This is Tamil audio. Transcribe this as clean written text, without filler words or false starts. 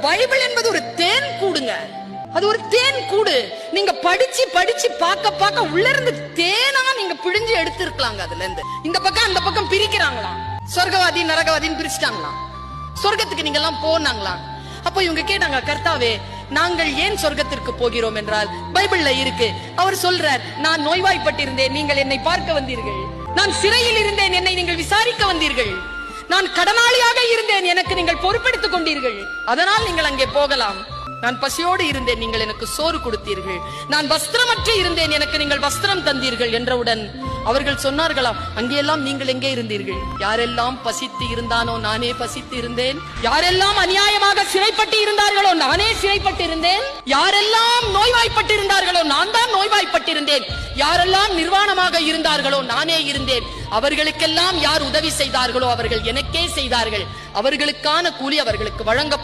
பைபிள் என்பது ஒரு தேன் கூடுங்க. அது ஒரு தேன் கூடு. நீங்க படிச்சு படிச்சு பார்க்க உள்ள இருந்து தேனா நீங்க பிழிஞ்சு எடுத்து இருக்கலாங்க. அதுல இருந்து இந்த பக்கம் அந்த பக்கம் பிரிக்கிறாங்களாம். சொர்க்கவாதி நரகவாதின்னு பிரிச்சுட்டாங்களாம். சொர்க்கத்துக்கு நீங்க எல்லாம் போனாங்களாம். அப்ப இவங்க கேட்டாங்க, கர்த்தாவே நாங்கள் ஏன் சொர்க்கத்திற்கு போகிறோம் என்றால் பைபிள்ல இருக்கு. அவர் சொல்றார், நான் நோய்வாய்ப்பட்டிருந்தேன், நீங்கள் என்னை பார்க்க வந்தீர்கள். நான் சிறையில் இருந்தேன், என்னை நீங்கள் விசாரிக்க வந்தீர்கள். நான் கடனாளியாக இருந்தேன், எனக்கு நீங்கள் பொறுப்பெடுத்துக் கொண்டீர்கள், அதனால் நீங்கள் அங்கே போகலாம். நான் பசியோடு இருந்தேன், நீங்கள் எனக்கு சோறு கொடுத்தீர்கள். நான் வஸ்திரமற்று இருந்தேன், எனக்கு நீங்கள் வஸ்திரம் தந்தீர்கள் என்றவுடன் அவர்கள் சொன்னார்களாம், அங்கெல்லாம் நீங்கள் எங்கே இருந்தீர்கள்? யாரெல்லாம் பசித்து இருந்தானோ நானே பசித்து இருந்தேன். யாரெல்லாம் அநியாயமாக சிறைப்பட்டு இருந்தார்களோ நானே சிறைப்பட்டு இருந்தேன். யாரெல்லாம் நோய்வாய்ப்பட்டு இருந்தார்களோ நான் தான் நோய்வாய்ப்பட்டிருந்தேன். யாரெல்லாம் நிர்வாணமாக இருந்தார்களோ நானே இருந்தேன். அவர்களுக்கெல்லாம் யார் உதவி செய்தார்களோ அவர்கள் எனக்கே செய்தார்கள். அவர்களுக்கான கூலி அவர்களுக்கு வழங்கப்படும்.